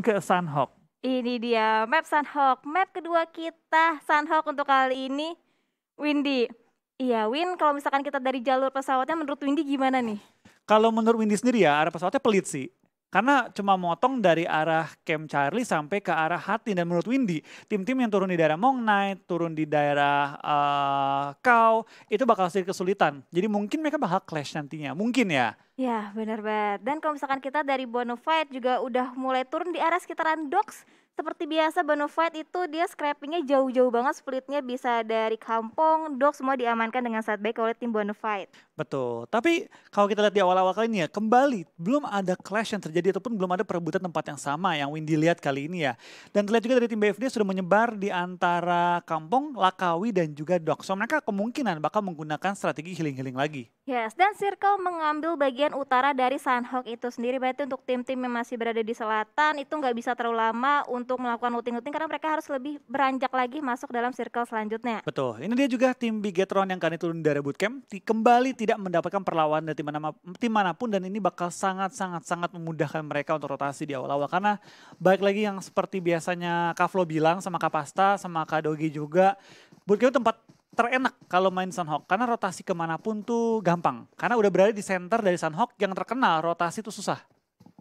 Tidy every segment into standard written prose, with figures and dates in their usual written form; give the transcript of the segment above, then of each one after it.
ke Sunhawk. Ini dia map Sunhawk, map kedua kita Sunhawk untuk kali ini. Windy, iya Win, kalau misalkan kita dari jalur pesawatnya menurut Windy gimana nih? Kalau menurut Windy sendiri ya, arah pesawatnya pelit sih. Karena cuma motong dari arah Camp Charlie sampai ke arah Hati. Dan menurut Windy, tim-tim yang turun di daerah Mong Knight, turun di daerah Kau, itu bakal sedikit kesulitan. Jadi mungkin mereka bakal clash nantinya, mungkin ya. Ya benar banget. Dan kalau misalkan kita dari Bonafide juga udah mulai turun di arah sekitaran docks. Seperti biasa Bonafide itu dia scrappingnya jauh-jauh banget, splitnya bisa dari kampung, docks semua diamankan dengan sangat baik oleh tim Bonafide. Betul, tapi kalau kita lihat di awal-awal kali ini ya, kembali belum ada clash yang terjadi ataupun belum ada perebutan tempat yang sama yang Windy lihat kali ini ya. Dan terlihat juga dari tim BFD sudah menyebar di antara Kampung, Lakawi dan juga Dok. So mereka kemungkinan bakal menggunakan strategi healing-healing lagi. Yes, dan Circle mengambil bagian utara dari Sunhawk itu sendiri. Berarti untuk tim-tim yang masih berada di selatan itu nggak bisa terlalu lama untuk melakukan looting-looting karena mereka harus lebih beranjak lagi masuk dalam circle selanjutnya. Betul, ini dia juga tim Bigetron yang kali turun dari bootcamp kembali tidak mendapatkan perlawanan dari tim manapun dan ini bakal sangat memudahkan mereka untuk rotasi di awal-awal karena baik lagi yang seperti biasanya Kak Flo bilang sama Kak Pasta sama Kak Dogi juga, bootcamp itu tempat terenak kalau main Sunhawk karena rotasi kemanapun tuh gampang karena udah berada di center dari Sunhawk yang terkenal rotasi tuh susah.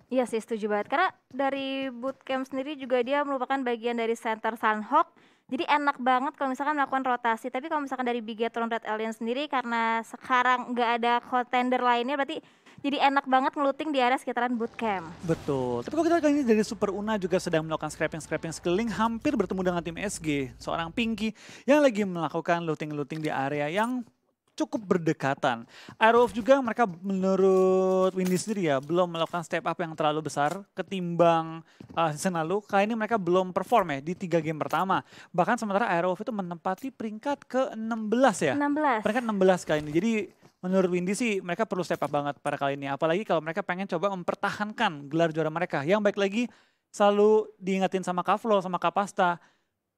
Iya sih, setuju banget. Karena dari bootcamp sendiri juga dia merupakan bagian dari center Sunhawk. Jadi enak banget kalau misalkan melakukan rotasi. Tapi kalau misalkan dari Bigetron Red Alien sendiri karena sekarang nggak ada contender lainnya berarti jadi enak banget ngeluting di area sekitaran bootcamp. Betul, tapi kalau kita kali ini dari Super Una juga sedang melakukan scrapping sekeliling hampir bertemu dengan tim SG, seorang Pinky yang lagi melakukan looting di area yang cukup berdekatan. Aerowolf juga mereka menurut Windy sendiri ya belum melakukan step up yang terlalu besar ketimbang season lalu. Kali ini mereka belum perform ya di 3 game pertama. Bahkan sementara Aerowolf itu menempati peringkat ke-16 ya. 16. Peringkat 16 kali ini. Jadi menurut Windy sih mereka perlu step up banget pada kali ini. Apalagi kalau mereka pengen coba mempertahankan gelar juara mereka. Yang baik lagi selalu diingetin sama Kak Flo, sama Kak Pasta.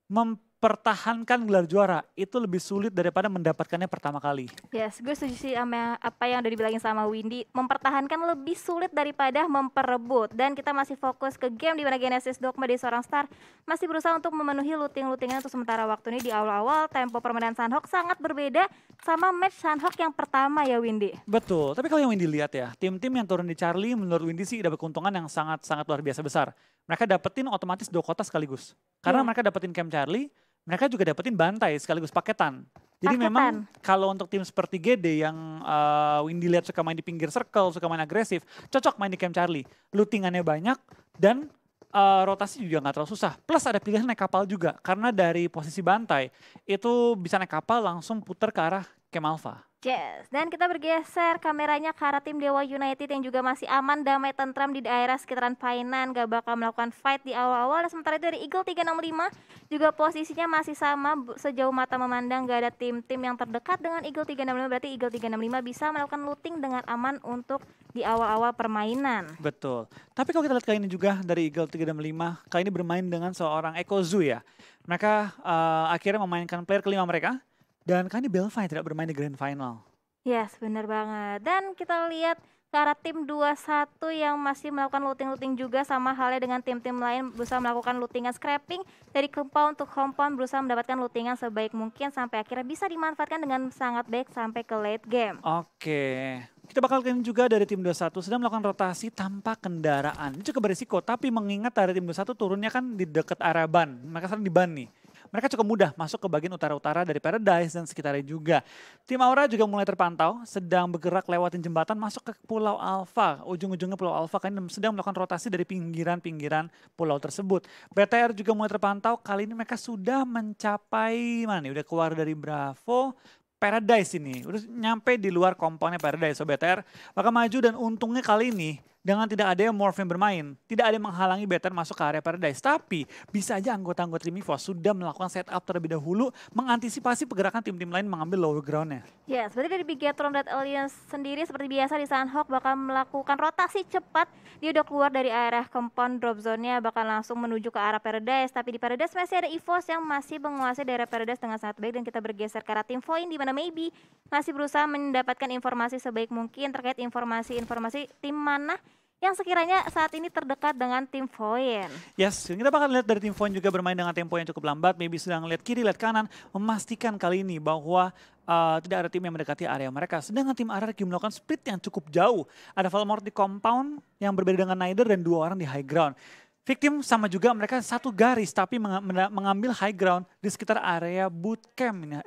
Mempertahankan gelar juara itu lebih sulit daripada mendapatkannya pertama kali. Yes, gue setuju sih sama apa yang udah dibilangin sama Windy. Mempertahankan lebih sulit daripada memperebut. Dan kita masih fokus ke game di mana Genesis Dogma dari seorang star masih berusaha untuk memenuhi looting-lootingnya untuk sementara waktu ini. Di awal-awal tempo permainan Sunhawk sangat berbeda sama match Sunhawk yang pertama ya Windy. Betul, tapi kalau yang Windy lihat ya, tim-tim yang turun di Charlie menurut Windy sih dapat keuntungan yang sangat luar biasa besar. Mereka dapetin otomatis 2 kota sekaligus. Karena mereka dapetin Camp Charlie, mereka juga dapetin bantai sekaligus paketan. Jadi memang kalau untuk tim seperti GD yang Windy lihat suka main di pinggir circle, suka main agresif, cocok main di Camp Charlie. Lootingannya banyak dan rotasi juga nggak terlalu susah. Plus ada pilihan naik kapal juga. Karena dari posisi bantai itu bisa naik kapal langsung putar ke arah Camp Alpha. Yes, dan kita bergeser kameranya ke arah tim Dewa United yang juga masih aman, damai, tentram di daerah sekitaran Painan, gak bakal melakukan fight di awal-awal. Sementara itu dari Eagle 365 juga posisinya masih sama, sejauh mata memandang gak ada tim-tim yang terdekat dengan Eagle 365, berarti Eagle 365 bisa melakukan looting dengan aman untuk di awal-awal permainan. Betul, tapi kalau kita lihat kali ini juga dari Eagle 365, kali ini bermain dengan seorang Eko Zoo ya. Mereka akhirnya memainkan player kelima mereka. Dan kali ini Belfine tidak bermain di Grand Final. Yes, bener banget. Dan kita lihat ke arah tim 21 yang masih melakukan looting-looting juga sama halnya dengan tim-tim lain berusaha melakukan lootingan scrapping dari compound to compound, berusaha mendapatkan lootingan sebaik mungkin sampai akhirnya bisa dimanfaatkan dengan sangat baik sampai ke late game. Oke, kita bakal lihat juga dari tim 21 sedang melakukan rotasi tanpa kendaraan. Ini cukup berisiko, tapi mengingat dari tim 21 turunnya kan di dekat area ban. Mereka sekarang di ban nih. Mereka cukup mudah masuk ke bagian utara-utara dari Paradise dan sekitarnya juga. Tim Aura juga mulai terpantau, sedang bergerak lewatin jembatan masuk ke Pulau Alpha. Ujung-ujungnya Pulau Alpha kan sedang melakukan rotasi dari pinggiran-pinggiran pulau tersebut. BTR juga mulai terpantau, kali ini mereka sudah mencapai, mana nih, udah keluar dari Bravo. Paradise ini, udah nyampe di luar komponnya Paradise. So BTR bakal maju dan untungnya kali ini dengan tidak ada yang Morph yang bermain, tidak ada yang menghalangi BTR masuk ke area Paradise. Tapi bisa aja anggota-anggota tim EVOS sudah melakukan setup terlebih dahulu mengantisipasi pergerakan tim-tim lain mengambil lower ground-nya. Ya, seperti dari Bigetron Red Alliance sendiri seperti biasa di Sunhawk bakal melakukan rotasi cepat. Dia udah keluar dari area compound drop zone-nya, bakal langsung menuju ke arah Paradise. Tapi di Paradise masih ada EVOS yang masih menguasai daerah Paradise dengan sangat baik. Dan kita bergeser ke arah tim Void di mana maybe masih berusaha mendapatkan informasi sebaik mungkin terkait informasi-informasi tim mana yang sekiranya saat ini terdekat dengan tim Void. Yes, kita bakal lihat dari tim Void juga bermain dengan tempo yang cukup lambat. Maybe sedang lihat kiri, lihat kanan, memastikan kali ini bahwa tidak ada tim yang mendekati area mereka. Sedangkan tim RRQ melakukan split yang cukup jauh. Ada Valmort di compound yang berbeda dengan Nider dan 2 orang di high ground. Victim sama juga, mereka satu garis tapi mengambil high ground di sekitar area bootcamp ini.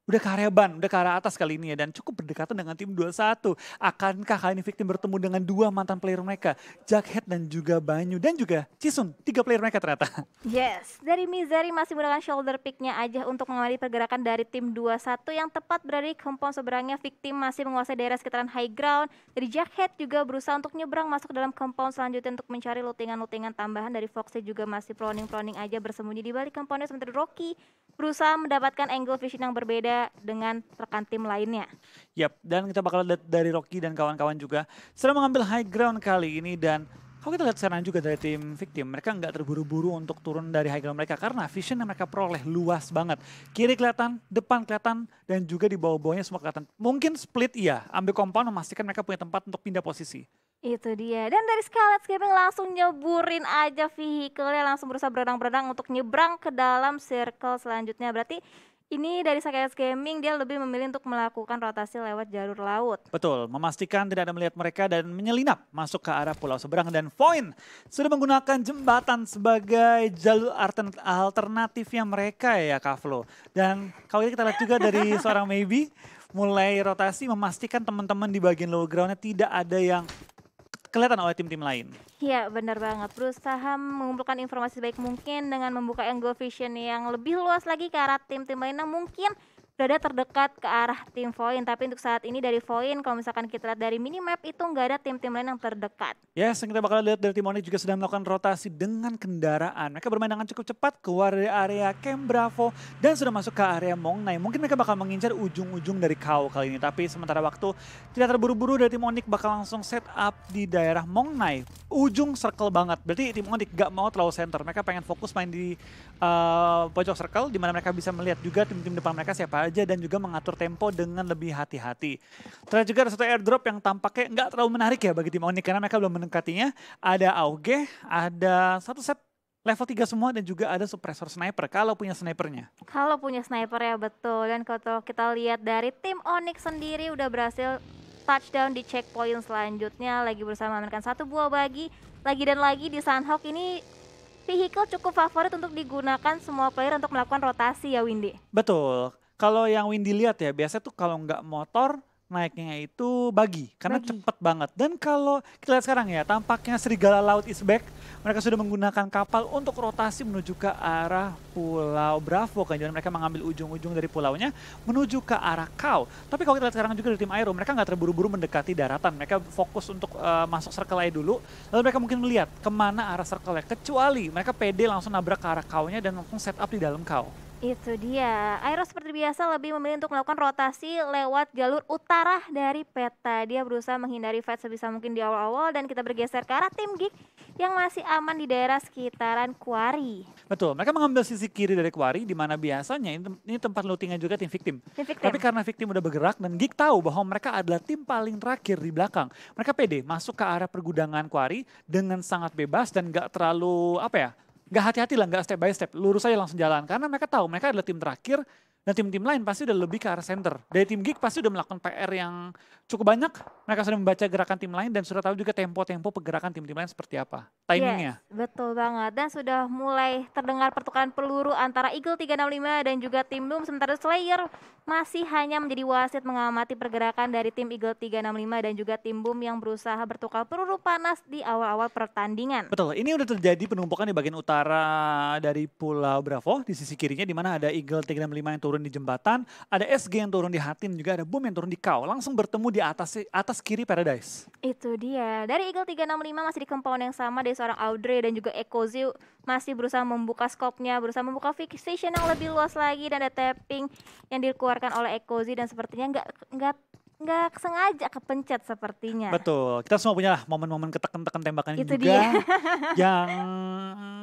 Udah ke area ban, udah ke arah atas kali ini ya, dan cukup berdekatan dengan tim 21. Akankah kali ini Victim bertemu dengan 2 mantan player mereka, Jughead dan juga Banyu, dan juga Chisun, 3 player mereka ternyata. Yes, dari Misery masih menggunakan shoulder pick-nya aja untuk mengamati pergerakan dari tim 21 yang tepat berada di compound seberangnya. Victim masih menguasai daerah sekitaran high ground. Dari Jughead juga berusaha untuk nyebrang masuk ke dalam compound selanjutnya untuk mencari lootingan-lootingan tambahan. Dari Foxy juga masih proning-proning aja bersembunyi di balik compoundnya, sementara Rocky berusaha mendapatkan angle vision yang berbeda dengan rekan tim lainnya. Yap, dan kita bakal lihat dari Rocky dan kawan-kawan juga sedang mengambil high ground kali ini. Dan kalau kita lihat sekarang juga dari tim Victim, mereka nggak terburu-buru untuk turun dari high ground mereka karena vision yang mereka peroleh luas banget. Kiri kelihatan, depan kelihatan, dan juga di bawah-bawahnya semua kelihatan. Mungkin split iya, ambil compound memastikan mereka punya tempat untuk pindah posisi. Itu dia. Dan dari Scarlet Gaming langsung nyeburin aja vehicle-nya, langsung berusaha berenang-berenang untuk nyebrang ke dalam circle selanjutnya. Berarti ini dari Scarlet Gaming dia lebih memilih untuk melakukan rotasi lewat jalur laut. Betul, memastikan tidak ada melihat mereka dan menyelinap masuk ke arah pulau seberang. Dan Void sudah menggunakan jembatan sebagai jalur alternatifnya mereka ya Kavlo. Dan kalau ini kita lihat juga dari seorang Maybe mulai rotasi memastikan teman-teman di bagian low groundnya tidak ada yang kelihatan oleh tim-tim lain. Iya benar banget, berusaha mengumpulkan informasi sebaik mungkin dengan membuka angle vision yang lebih luas lagi ke arah tim-tim lain yang mungkin berada terdekat ke arah tim Void. Tapi untuk saat ini dari Void, kalau misalkan kita lihat dari minimap itu nggak ada tim-tim lain yang terdekat. Yes, yang kita bakal lihat dari tim Onyx juga sedang melakukan rotasi dengan kendaraan. Mereka bermain dengan cukup cepat keluar dari area Camp Bravo dan sudah masuk ke area Mongnai. Mungkin mereka bakal mengincar ujung-ujung dari Kau kali ini. Tapi sementara waktu tidak terburu-buru dari tim Onyx bakal langsung set up di daerah Mongnai. Ujung circle banget. Berarti tim Onyx gak mau terlalu center. Mereka pengen fokus main di pojok circle di mana mereka bisa melihat juga tim-tim depan mereka siapa aja dan juga mengatur tempo dengan lebih hati-hati. Terus juga ada satu airdrop yang tampaknya nggak terlalu menarik ya bagi tim Onyx karena mereka belum mendekatinya. Ada Auge, ada satu set level 3 semua dan juga ada suppressor sniper kalau punya snipernya. Kalau punya sniper ya betul. Dan kalau kita lihat dari tim Onyx sendiri udah berhasil touchdown di checkpoint selanjutnya, lagi berusaha mengamankan satu buah bagi lagi dan lagi di Sunhawk. Ini vehicle cukup favorit untuk digunakan semua player untuk melakukan rotasi ya Windy. Betul. Kalau yang Windy lihat ya, biasanya tuh kalau nggak motor, naiknya itu bagi, karena cepet banget. Dan kalau kita lihat sekarang ya, tampaknya Serigala Laut is back. Mereka sudah menggunakan kapal untuk rotasi menuju ke arah Pulau Bravo. Kemudian mereka mengambil ujung-ujung dari pulaunya menuju ke arah Kau. Tapi kalau kita lihat sekarang juga dari tim Aero, mereka nggak terburu-buru mendekati daratan. Mereka fokus untuk masuk circle aja dulu. Lalu mereka mungkin melihat kemana arah circle-nya. Kecuali mereka pede langsung nabrak ke arah Kau-nya dan langsung set up di dalam Kau. Itu dia, Aero seperti biasa lebih memilih untuk melakukan rotasi lewat jalur utara dari peta. Dia berusaha menghindari fight sebisa mungkin di awal-awal dan kita bergeser ke arah tim Geek yang masih aman di daerah sekitaran Quarry. Betul, mereka mengambil sisi kiri dari Quarry di mana biasanya ini tempat lootingnya juga tim Victim. Tapi karena Victim udah bergerak dan Geek tahu bahwa mereka adalah tim paling terakhir di belakang. Mereka pede masuk ke arah pergudangan Quarry dengan sangat bebas dan gak terlalu gak hati-hati lah, gak step by step, lurus aja langsung jalan. Karena mereka tahu mereka adalah tim terakhir dan tim-tim lain pasti udah lebih ke arah center. Dari tim Geek pasti udah melakukan PR yang cukup banyak. Mereka sudah membaca gerakan tim lain dan sudah tahu juga tempo-tempo pergerakan tim-tim lain seperti apa. Timingnya. Yes, betul banget. Dan sudah mulai terdengar pertukaran peluru antara Eagle 365 dan juga tim Doom. Sementara Slayer masih hanya menjadi wasit mengamati pergerakan dari tim Eagle 365 dan juga tim Boom yang berusaha bertukar peluru panas di awal-awal pertandingan. Betul, ini udah terjadi penumpukan di bagian utara dari Pulau Bravo di sisi kirinya di mana ada Eagle 365 yang turun di jembatan, ada SG yang turun di Hatin, juga ada Boom yang turun di Kau, langsung bertemu di atas kiri Paradise. Itu dia, dari Eagle 365 masih di compound yang sama dari seorang Audrey dan juga Ekozi masih berusaha membuka scope-nya, berusaha membuka vision yang lebih luas lagi dan ada tapping yang dikeluarkan oleh Ekozi dan sepertinya nggak sengaja kepencet sepertinya. Betul, kita semua punya lah momen-momen ketekan-tekan tembakan itu juga yang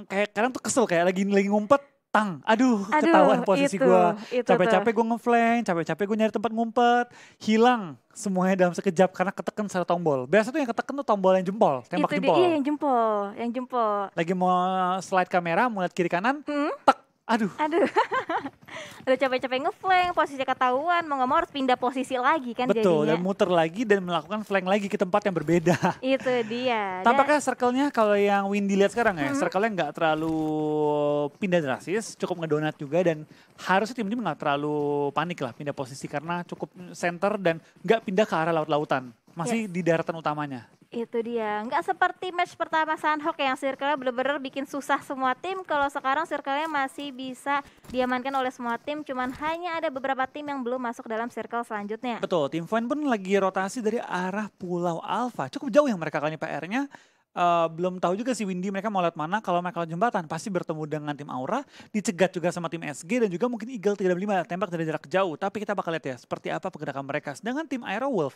kayak kadang tuh kesel kayak lagi ngumpet Aduh Aduh, ketahuan posisi gue. itu Capek-capek tuh. gue ngeflank, capek-capek gue nyari tempat ngumpet. Hilang semuanya dalam sekejap karena ketekan satu tombol. Biasa tuh yang ketekan tuh tombol yang jempol, tembak Itu dia, iya jempol. yang jempol, yang jempol. Lagi mau slide kamera, mau lihat kiri kanan, Hmm? tek, aduh. Aduh, udah capek-capek ngeflank, posisi ketahuan, mau nggak mau harus pindah posisi lagi kan Betul, dan jadinya. muter lagi dan melakukan flank lagi ke tempat yang berbeda. Itu dia. Tampaknya circle-nya kalau yang Windy lihat sekarang ya, Mhm. circle-nya nggak terlalu pindah drastis, cukup ngedonat juga dan harusnya tim nggak terlalu panik lah pindah posisi karena cukup center dan nggak pindah ke arah laut-lautan. Masih di daratan utamanya. Itu dia, nggak seperti match pertama Sunhawk yang circle-nya bener-bener bikin susah semua tim. Kalau sekarang circle-nya masih bisa diamankan oleh semua tim, cuman hanya ada beberapa tim yang belum masuk dalam circle selanjutnya. Betul, tim Void pun lagi rotasi dari arah Pulau Alpha. Cukup jauh yang mereka kali ini PR-nya. Belum tahu juga sih Windy mereka mau lewat mana. Kalau mereka lewat jembatan pasti bertemu dengan tim Aura. Dicegat juga sama tim SG dan juga mungkin Eagle 35 tembak dari jarak jauh. Tapi kita bakal lihat ya seperti apa pergerakan mereka. Sedangkan tim Aerowolf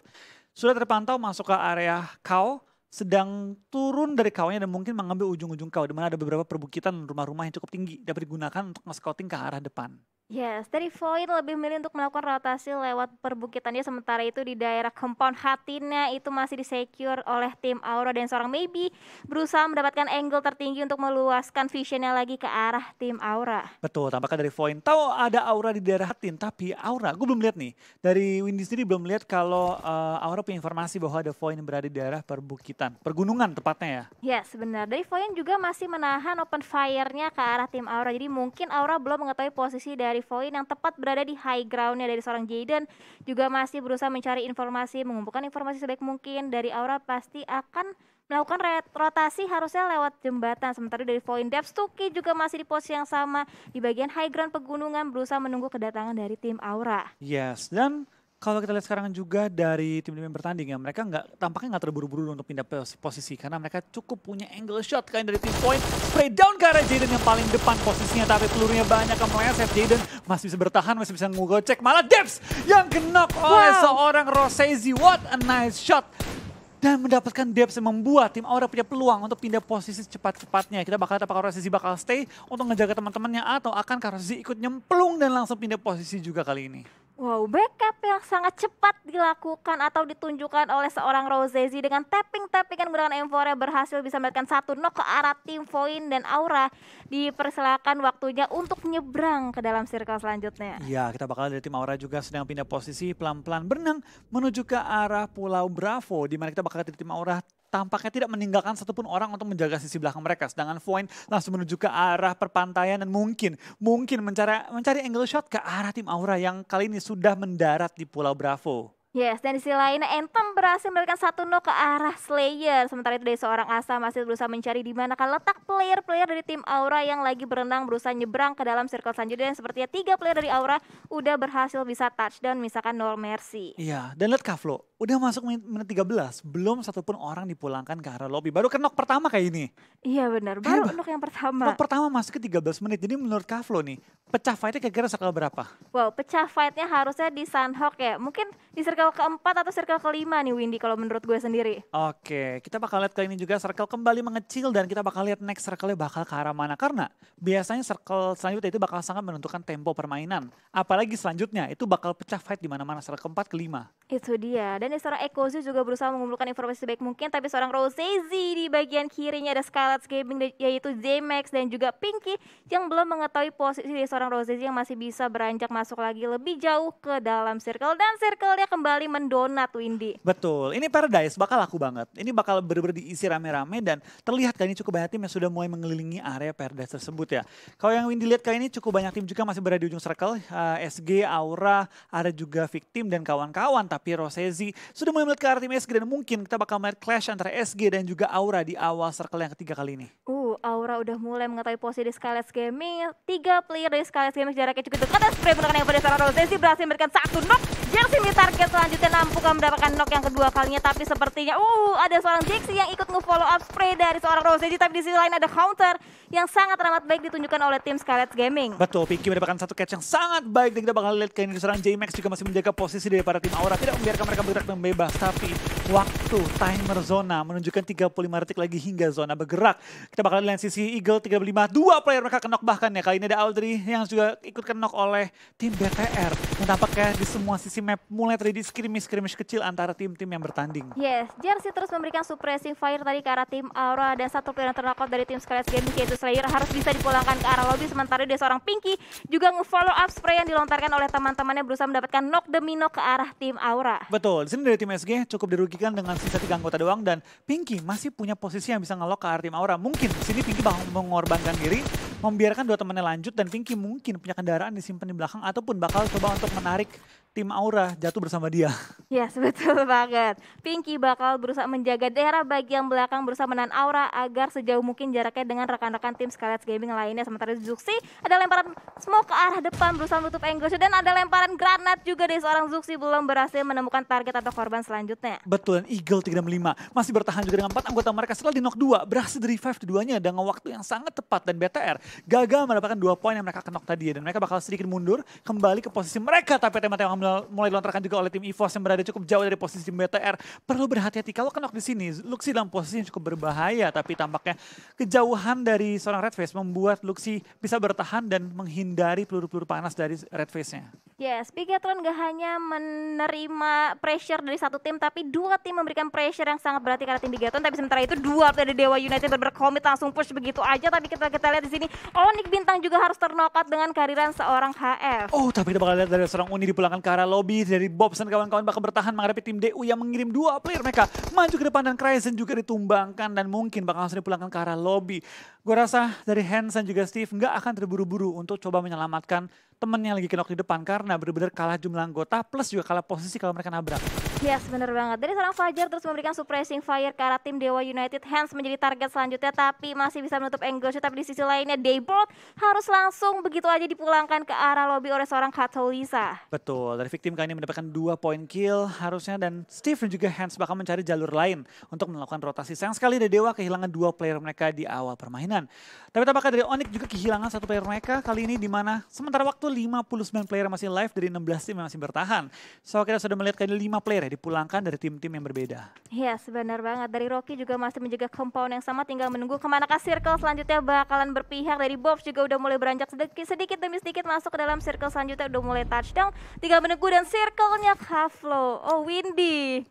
sudah terpantau masuk ke area Kau. Sedang turun dari kawanya dan mungkin mengambil ujung-ujung kau. Di mana ada beberapa perbukitan rumah-rumah yang cukup tinggi. Dapat digunakan untuk nge-scouting ke arah depan. Yes, dari Void lebih milih untuk melakukan rotasi lewat perbukitannya, sementara itu di daerah compound Hatinnya itu masih disecure oleh tim Aura dan seorang Maybe berusaha mendapatkan angle tertinggi untuk meluaskan visionnya lagi ke arah tim Aura. Betul, tampaknya dari Void. Tahu ada Aura di daerah Hatin, tapi Aura, gue belum lihat nih. Dari Windy sendiri belum lihat kalau Aura punya informasi bahwa ada Void yang berada di daerah perbukitan. Pergunungan tepatnya ya. Yes, benar. Dari Void juga masih menahan open fire-nya ke arah tim Aura. Jadi mungkin Aura belum mengetahui posisi dari Void yang tepat berada di high ground-nya dari seorang Jaden. Juga masih berusaha mencari informasi, mengumpulkan informasi sebaik mungkin. Dari Aura pasti akan melakukan rotasi harusnya lewat jembatan. Sementara dari Void, Depstuki juga masih di posisi yang sama di bagian high ground pegunungan berusaha menunggu kedatangan dari tim Aura. Yes, dan kalau kita lihat sekarang juga dari tim-tim yang bertanding ya, mereka tampaknya nggak terburu-buru untuk pindah posisi karena mereka cukup punya angle shot kayak dari tim Point. Spray down ke arah Jaden yang paling depan posisinya, tapi pelurunya banyak yang meleset. Jaden masih bisa bertahan, masih bisa ngegocek. Malah Debs yang knock oleh seorang Rosezi. What a nice shot. Dan mendapatkan Debs yang membuat tim Aura punya peluang untuk pindah posisi cepat-cepatnya. Kita bakal lihat apakah Rosezi bakal stay untuk ngejaga teman-temannya atau akan Rosezi ikut nyemplung dan langsung pindah posisi juga kali ini. Wow, backup yang sangat cepat dilakukan atau ditunjukkan oleh seorang Rosezi dengan tapping-tappingan menggunakan M4 berhasil bisa mendapatkan satu knock ke arah tim Void dan Aura. Dipersilakan waktunya untuk nyebrang ke dalam circle selanjutnya. Iya, kita bakal dari tim Aura juga sedang pindah posisi pelan-pelan berenang menuju ke arah Pulau Bravo, di mana kita bakal dari tim Aura tampaknya tidak meninggalkan satupun orang untuk menjaga sisi belakang mereka. Sedangkan Void langsung menuju ke arah perpantaian dan mungkin mencari angle shot ke arah tim Aura yang kali ini sudah mendarat di Pulau Bravo. Yes, dan di sisi lain Anthem berhasil memberikan satu knock ke arah Slayer. Sementara itu dari seorang Asa masih berusaha mencari di mana letak player-player dari tim Aura yang lagi berenang berusaha nyebrang ke dalam circle selanjutnya. Dan sepertinya 3 player dari Aura udah berhasil bisa touchdown misalkan No Mercy. Iya, dan lihat Kavlo, udah masuk menit 13, belum satupun orang dipulangkan ke arah lobby. Baru ke knock pertama kayak ini. Iya benar, baru knock yang pertama. Knock pertama masuk ke 13 menit, jadi menurut Kavlo nih, pecah fightnya kira-kira circle berapa? Wow, pecah fightnya harusnya di Sunhawk ya. Mungkin di circle keempat atau circle kelima nih Windy kalau menurut gue sendiri. Oke, kita bakal lihat kali ini juga circle kembali mengecil dan kita bakal lihat next circle-nya bakal ke arah mana. Karena biasanya circle selanjutnya itu bakal sangat menentukan tempo permainan. Apalagi selanjutnya itu bakal pecah fight di mana-mana, circle keempat, kelima. Itu dia. Dan seorang Ekozu juga berusaha mengumpulkan informasi sebaik mungkin. Tapi seorang Rosezi di bagian kirinya ada Scarlet Gaming yaitu J-Max dan juga Pinky yang belum mengetahui posisi dari seorang Rosezi yang masih bisa beranjak masuk lagi lebih jauh ke dalam circle. Dan circle-nya kembali mendonat Windy. Betul, ini Paradise bakal laku banget. Ini bakal bener-bener diisi rame-rame dan terlihat kali ini cukup banyak tim yang sudah mulai mengelilingi area Paradise tersebut ya. Kalau yang Windy lihat kali ini cukup banyak tim juga masih berada di ujung circle. SG, Aura, ada juga Victim dan kawan-kawan. Tapi Rosezi sudah mulai melihat ke arah tim SG dan mungkin kita bakal melihat clash antara SG dan juga Aura di awal circle yang ketiga kali ini. Aura udah mulai mengetahui posisi di Scarlet Gaming. 3 player dari Scarlet Gaming jaraknya cukup dekat dan spray menggunakan yang pada seorang Rosezi berhasil memberikan satu knock. Jersey di target selanjutnya Nampuka mendapatkan knock yang kedua kalinya, tapi sepertinya ada seorang Jaxi yang ikut nge-follow up spray dari seorang Roseji, tapi di sisi lain ada counter yang sangat amat baik ditunjukkan oleh tim Scarlet Gaming. Betul, Pinky mendapatkan satu catch yang sangat baik dan kita bakal lihat kayak ini seorang J-Max juga masih menjaga posisi dari para tim Aura, tidak membiarkan mereka bergerak dengan bebas, tapi waktu timer zona menunjukkan 35 detik lagi hingga zona bergerak. Kita bakal lihat sisi Eagle 35, dua player mereka knock bahkan ya, kali ini ada Audrey yang juga ikut knock oleh tim BTR. Dan tampaknya di semua sisi map mulai terjadi skirmish kecil antara tim-tim yang bertanding. Yes, Jersey terus memberikan suppressing fire tadi ke arah tim Aura dan satu player yang terknockout dari tim Scarlet Gaming yaitu Slayer harus bisa dipulangkan ke arah lobby, sementara dia seorang Pinky juga nge-follow up spray yang dilontarkan oleh teman-temannya berusaha mendapatkan knock demi knock ke arah tim Aura. Betul, di sini dari tim SG cukup dirugikan dengan sisa 3 anggota doang dan Pinky masih punya posisi yang bisa nge-lock ke arah tim Aura. Mungkin di sini Pinky bakal mengorbankan diri, membiarkan dua temannya lanjut dan Pinky mungkin punya kendaraan disimpan di belakang ataupun bakal coba untuk menarik tim Aura jatuh bersama dia. Yes, betul banget. Pinky bakal berusaha menjaga daerah bagian belakang berusaha menahan Aura agar sejauh mungkin jaraknya dengan rekan-rekan tim Scarlet Gaming lainnya. Sementara Zuxi ada lemparan smoke ke arah depan berusaha menutup angle dan ada lemparan granat juga dari seorang Zuxi belum berhasil menemukan target atau korban selanjutnya. Betul, dan Eagle 365 masih bertahan juga dengan 4 anggota mereka setelah di knock 2, berhasil di revive keduanya dengan waktu yang sangat tepat dan BTR gagal mendapatkan 2 poin yang mereka knock tadi dan mereka bakal sedikit mundur kembali ke posisi mereka, tapi tema-tema mulai dilontarkan juga oleh tim EVOS yang berada cukup jauh dari posisi tim BTR. Perlu berhati-hati kalau knock di sini. Luxi dalam posisi yang cukup berbahaya, tapi tampaknya kejauhan dari seorang Red Face membuat Luxi bisa bertahan dan menghindari peluru-peluru panas dari Red Face-nya. Yes, Bigatron gak hanya menerima pressure dari satu tim, tapi dua tim memberikan pressure yang sangat berarti karena tim Bigatron. Tapi sementara itu dua dari Dewa United berkomit langsung push begitu aja. Tapi kita lihat di sini, Onyx Bintang juga harus terknockout dengan kehadiran seorang HF. Oh, tapi kita bakal lihat dari seorang Uni dipulangkan ke arah lobby dari Bobs dan kawan-kawan bakal bertahan menghadapi tim DU yang mengirim dua player mereka maju ke depan dan Cryzen juga ditumbangkan dan mungkin bakal langsung dipulangkan ke arah lobby. Gue rasa dari Hans dan juga Steve nggak akan terburu-buru untuk coba menyelamatkan temennya lagi knock di depan karena benar-benar kalah jumlah anggota plus juga kalah posisi kalau mereka nabrak. Yes, bener banget. Dari seorang Fajar terus memberikan suppressing fire ke arah tim Dewa United. Hans menjadi target selanjutnya tapi masih bisa menutup angle shoot. Tapi di sisi lainnya Daybolt harus langsung begitu aja dipulangkan ke arah lobby oleh seorang Katolisa. Betul, dari victim kali ini mendapatkan 2 poin kill harusnya dan Steve dan juga Hans bakal mencari jalur lain untuk melakukan rotasi. Sayang sekali dari Dewa kehilangan 2 player mereka di awal permainan. Tapi tampaknya dari Onyx juga kehilangan 1 player mereka kali ini di mana sementara waktu 59 player masih live dari 16 tim yang masih bertahan. So kita sudah melihat kali 5 player ya dipulangkan dari tim-tim yang berbeda. Yes, benar banget. Dari Rocky juga masih menjaga compound yang sama, tinggal menunggu kemanakah circle selanjutnya bakalan berpihak. Dari Bobs juga udah mulai beranjak sedikit demi sedikit masuk ke dalam circle selanjutnya, udah mulai touchdown. Tinggal menunggu dan circle-nya Kaflo. Oh, Windy.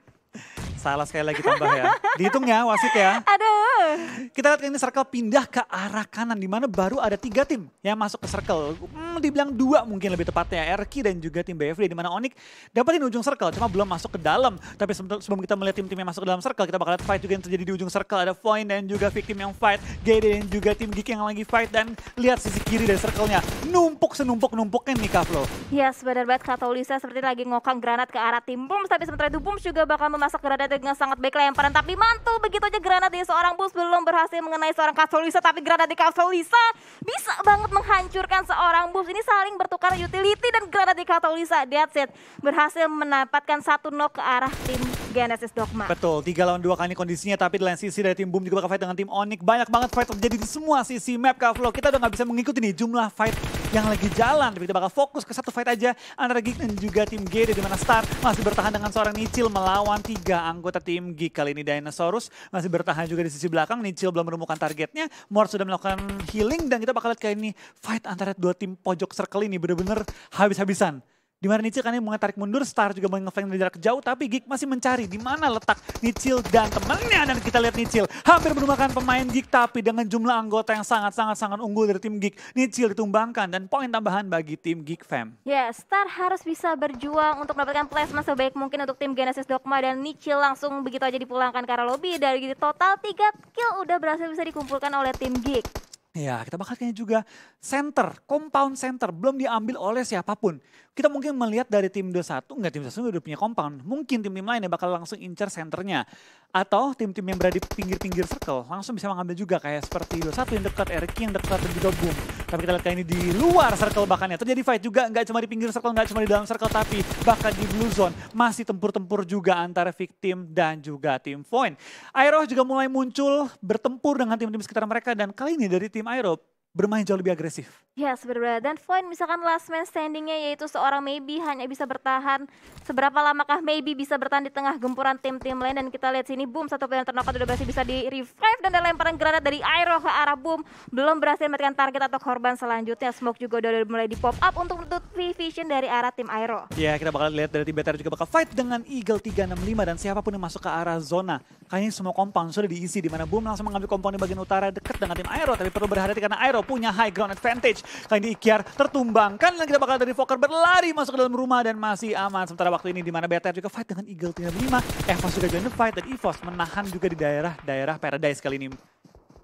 Salah sekali lagi tambah ya. Dihitung ya wasit ya. Aduh. Kita lihat ini circle pindah ke arah kanan di mana baru ada 3 tim yang masuk ke circle. Dibilang 2 mungkin lebih tepatnya, Erki dan juga tim BFD di mana Onyx dapetin ujung circle cuma belum masuk ke dalam. Tapi sebelum kita melihat tim-tim yang masuk ke dalam circle, kita bakal lihat fight juga yang terjadi di ujung circle. Ada Void dan juga victim yang fight, Gede dan juga tim Geek yang lagi fight dan lihat sisi kiri dari circle-nya. Numpuk senumpuk-numpuknya nih Kaflo. Yes, benar banget. Katolisa seperti lagi ngokang granat ke arah tim Booms, tapi sementara itu Booms juga bakal memasak granat dengan sangat baik lemparan, tapi mantul begitu aja granat dari seorang Booms belum berhasil mengenai seorang Katolisa, tapi granat di Katolisa bisa banget menghancurkan seorang Booms. Ini saling bertukar utility dan granat di Katolisa, that's it, berhasil mendapatkan 1 knock ke arah tim Genesis Dogma. Betul, 3 lawan 2 kali kondisinya, tapi di lain sisi dari tim Boom juga bakal fight dengan tim Onyx. Banyak banget fight terjadi di semua sisi map Kaflo. Kita udah gak bisa mengikuti nih jumlah fight yang lagi jalan, tapi kita bakal fokus ke satu fight aja antara Geek dan juga tim Gede di mana Star masih bertahan dengan seorang Nichil melawan 3 anggota tim Geek. Kali ini Dinosaurus masih bertahan juga di sisi belakang. Nichil belum menemukan targetnya, Mort sudah melakukan healing dan kita bakal lihat kali ini fight antara 2 tim pojok circle ini bener-bener habis-habisan. Di mana Nichil kan mulai tarik mundur, Star juga mau nge-flank dari jarak jauh, tapi Geek masih mencari di mana letak Nichil dan temennya. Dan kita lihat Nichil hampir menumbangkan pemain Geek, tapi dengan jumlah anggota yang sangat unggul dari tim Geek, Nichil ditumbangkan dan poin tambahan bagi tim Geek Fam. Ya, Star harus bisa berjuang untuk mendapatkan placement sebaik mungkin untuk tim Genesis Dogma dan Nichil langsung begitu aja dipulangkan ke arah lobby. Dari total 3 kill udah berhasil bisa dikumpulkan oleh tim Geek. Ya, kita bakal kayaknya juga center, compound center, belum diambil oleh siapapun. Kita mungkin melihat dari tim 21, enggak tim 21 udah punya compound. Mungkin tim-tim lainnya bakal langsung incar centernya. Atau tim-tim yang berada di pinggir-pinggir circle langsung bisa mengambil juga kayak seperti 21 yang dekat, Erki yang dekat dan juga Boom. Tapi kita lihat kali ini di luar circle bahkan ya. Terjadi fight juga, nggak cuma di pinggir circle, nggak cuma di dalam circle, tapi bahkan di blue zone. Masih tempur-tempur juga antara victim dan juga tim Void. Aero juga mulai muncul bertempur dengan tim-tim sekitar mereka. Dan kali ini dari tim Aero bermain jauh lebih agresif. Ya, benar. Dan Void misalkan last man standingnya yaitu seorang Maybe hanya bisa bertahan. Seberapa lamakah Maybe bisa bertahan di tengah gempuran tim-tim lain. Dan kita lihat sini boom, satu player terknock udah berhasil bisa di revive. Dan ada lemparan granat dari Aero ke arah boom. Belum berhasil mendapatkan target atau korban selanjutnya. Smoke juga udah mulai di pop up untuk menutup vision dari arah tim Aero. Ya, kita bakal lihat dari tim BTR juga bakal fight dengan Eagle 365. Dan siapapun yang masuk ke arah zona. Kayaknya semua compound sudah diisi. Dimana boom langsung mengambil compound di bagian utara dekat dengan tim Aero. Tapi perlu berhati-hati karena Aero punya high ground advantage. Kali ini Ikyar tertumbangkan dan kita bakal dari Fokker berlari masuk ke dalam rumah dan masih aman. Sementara waktu ini di mana BTR juga fight dengan Eagle 35. EVOS juga join the fight dan EVOS menahan juga di daerah Paradise kali ini.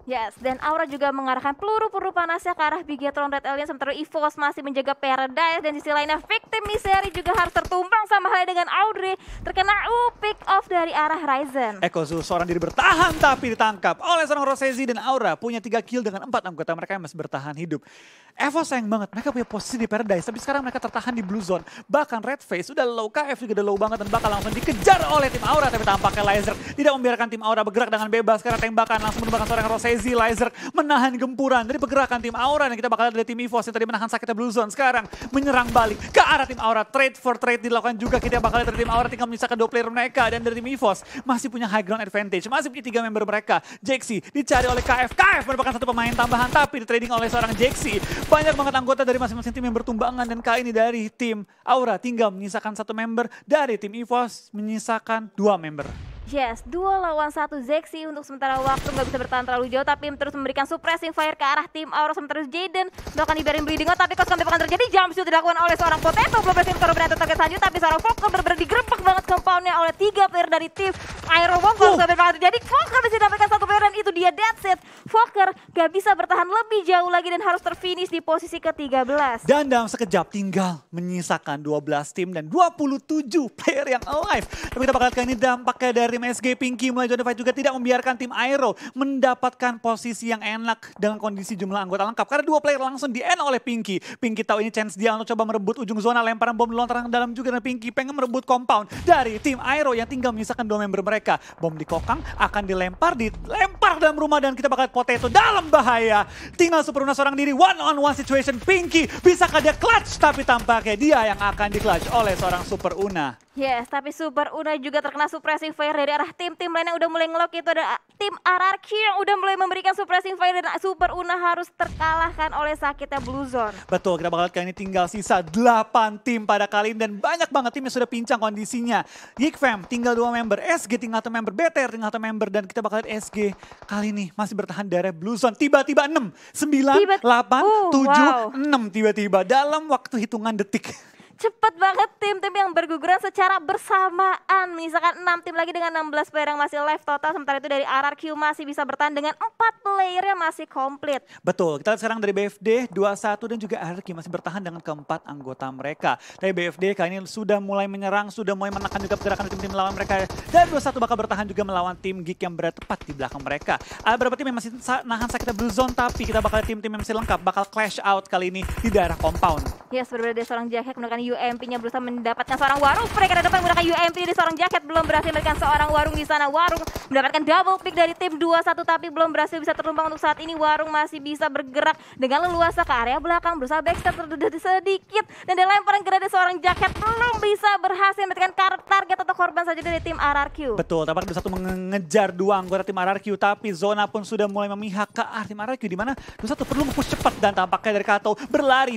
Yes, dan Aura juga mengarahkan peluru-peluru panasnya ke arah Bigetron Red Alien, sementara EVOS masih menjaga Paradise. Dan di sisi lainnya Victim Misery juga harus tertumbang sama halnya dengan Audrey, terkena pick off dari arah Ryzen. Ekozu seorang diri bertahan tapi ditangkap oleh seorang Rosezi, dan Aura punya 3 kill dengan 4 anggota mereka yang masih bertahan hidup. EVOS sayang banget, mereka punya posisi di Paradise tapi sekarang mereka tertahan di Blue Zone. Bahkan Red Face udah low, KF juga udah low banget dan bakal langsung dikejar oleh tim Aura. Tapi tampaknya Laser tidak membiarkan tim Aura bergerak dengan bebas karena tembakan langsung menembakkan seorang Rosezi. Laser menahan gempuran dari pergerakan tim Aura, dan kita bakal lihat dari tim EVOS yang tadi menahan sakitnya Blue Zone sekarang menyerang balik ke arah tim Aura. Trade for trade dilakukan juga, kita bakal lihat dari tim Aura tinggal menyisakan 2 player mereka, dan dari tim EVOS masih punya high ground advantage, masih punya 3 member mereka. Jaxi dicari oleh KF, KF merupakan satu pemain tambahan tapi di trading oleh seorang Jaxi. Banyak banget anggota dari masing-masing tim yang bertumbangan, dan kali ini dari tim Aura tinggal menyisakan 1 member, dari tim EVOS menyisakan 2 member. Yes, 2 lawan 1 Jaxi untuk sementara waktu nggak bisa bertahan terlalu jauh, tapi terus memberikan suppressing fire ke arah tim Aura. Sementara Jaden bahkan dibiarin bleeding out, tapi kos akan terjadi. Jump shoot dilakukan oleh seorang Potato, belum berhasil korban atau target selanjutnya, tapi seorang Fokker benar-benar digerebek banget compoundnya oleh 3 player dari tim Aero. Fokker sampai bakal terjadi, Fokker bisa dapatkan 1 player dan itu dia dead set. Fokker gak bisa bertahan lebih jauh lagi dan harus terfinish di posisi ke-13. Dan dalam sekejap tinggal menyisakan 12 tim dan 27 player yang alive. Tapi kita bakal lihat ini dampaknya dari MSG. Pinky mulai join the fight juga tidak membiarkan tim Aero mendapatkan posisi yang enak dengan kondisi jumlah anggota lengkap. Karena 2 player langsung di-end oleh Pinky. Pinky tahu ini chance dia untuk coba merebut ujung zona, lemparan bom dilontarkan ke dalam juga, dan Pinky pengen merebut compound dari tim Aero yang tinggal menyisakan 2 member mereka. Bom dikokang, akan dilempar dalam rumah, dan kita bakal lihat Potato dalam bahaya. Tinggal Super Una seorang diri, one on one situation. Pinky bisakah dia clutch? Tapi tampaknya dia yang akan di-clutch oleh seorang Super Una. Yes, tapi Super Una juga terkena suppressing fire dari arah tim-tim lain yang udah mulai ngelock. Itu ada tim RRQ yang udah mulai memberikan suppressing fire, dan Super Una harus terkalahkan oleh sakitnya Blue Zone. Betul, kita bakal lihat kali ini tinggal sisa 8 tim pada kali ini, dan banyak banget tim yang sudah pincang kondisinya. Geekfam tinggal 2 member, SG tinggal 1 member, BTR tinggal 1 member, dan kita bakal lihat SG kali ini masih bertahan dari Blue Zone. Tiba-tiba 6, 9, 8, 7, 6 tiba-tiba dalam waktu hitungan detik. Cepet banget tim-tim yang berguguran secara bersamaan. Misalkan 6 tim lagi dengan 16 player yang masih live total. Sementara itu dari RRQ masih bisa bertahan dengan 4 player yang masih komplit. Betul, kita lihat sekarang dari BFD 21 dan juga RRQ masih bertahan dengan keempat anggota mereka. Dari BFD kali ini sudah mulai menyerang, sudah mulai menekan juga pergerakan tim-tim melawan mereka. Dan 21 bakal bertahan juga melawan tim Geek yang berada tepat di belakang mereka. Ada beberapa tim yang masih nahan sakitnya Blue Zone, tapi kita bakal tim-tim yang masih lengkap bakal clash out kali ini di daerah compound. Yes, berbeda dari seorang Jacket menggunakan UMP-nya berusaha mendapatkan seorang Warung. Mereka depan menggunakan UMP dari seorang Jacket, belum berhasil mendapatkan seorang Warung di sana. Warung mendapatkan double pick dari tim 21 tapi belum berhasil bisa tertumbang untuk saat ini. Warung masih bisa bergerak dengan leluasa ke area belakang, berusaha backstab terdedah sedikit, dan dari lemparan granat seorang Jacket belum bisa berhasil mendapatkan target atau korban saja dari tim RRQ. Betul, tampaknya 21 mengejar 2 anggota tim RRQ, tapi zona pun sudah mulai memihak ke arah tim RRQ, di mana 21 perlu mempush cepat, dan tampaknya dari Kato berlari,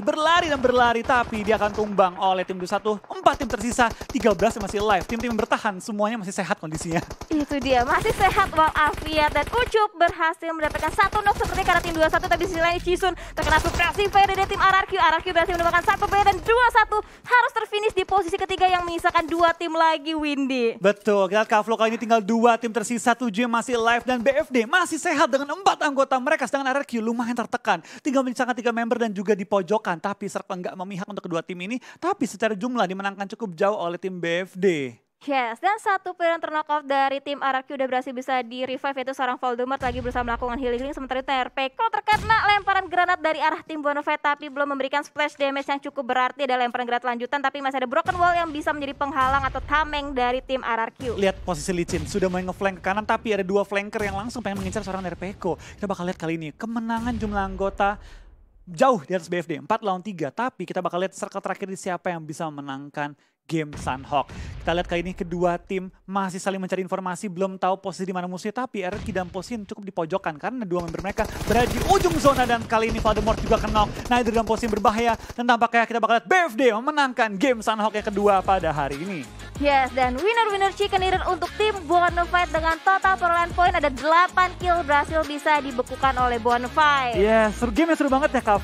tapi dia akan tumbang oleh tim 21. 4 tim tersisa, 13 yang masih live. Tim-tim yang bertahan semuanya masih sehat kondisinya. Itu dia, masih sehat walafiat, dan Ucup berhasil mendapatkan 1 knock seperti karena tim 21, tapi di sisi lain Chisun terkena suppressing fire dari tim RRQ. RRQ berhasil mendapatkan 1 player dan 21 harus terfinish di posisi ketiga yang menyisakan 2 tim lagi, Windy. Betul, kita lihat Kavlo kali ini tinggal 2 tim tersisa, 7 yang masih live, dan BFD masih sehat dengan 4 anggota mereka, sedangkan RRQ lumayan tertekan. Tinggal menyisakan 3 member dan juga di pojokan, tapi serta nggak memihak untuk kedua tim ini, tapi secara jumlah dimenangkan cukup jauh oleh tim BFD. Yes, dan 1 player yang terknock dari tim RRQ udah berhasil bisa di revive, yaitu seorang Voldemort lagi berusaha melakukan healing, sementara itu RPK terkena lemparan granat dari arah tim Bonafide tapi belum memberikan splash damage yang cukup berarti ada lemparan granat lanjutan, tapi masih ada broken wall yang bisa menjadi penghalang atau tameng dari tim RRQ. Lihat posisi licin, sudah mulai ngeflank ke kanan tapi ada dua flanker yang langsung pengen mengincar seorang dari Peko. Kita bakal lihat kali ini kemenangan jumlah anggota jauh di atas BFD, 4 lawan 3. Tapi kita bakal lihat circle terakhir di siapa yang bisa memenangkan game Sunhawk. Kita lihat kali ini kedua tim masih saling mencari informasi, belum tahu posisi di mana musuhnya, tapi RRQ dan Posin cukup di pojokan karena dua member mereka berada di ujung zona dan kali ini Voldemort juga kenok. Nah, itu dan Posin berbahaya dan tampaknya kita bakal lihat BFD memenangkan game Sunhawk yang kedua pada hari ini. Yes, dan winner chicken dinner untuk tim Bonafide dengan total perolehan poin ada 8 kill berhasil bisa dibekukan oleh Bonafide. Yes, game yang seru banget ya Kak.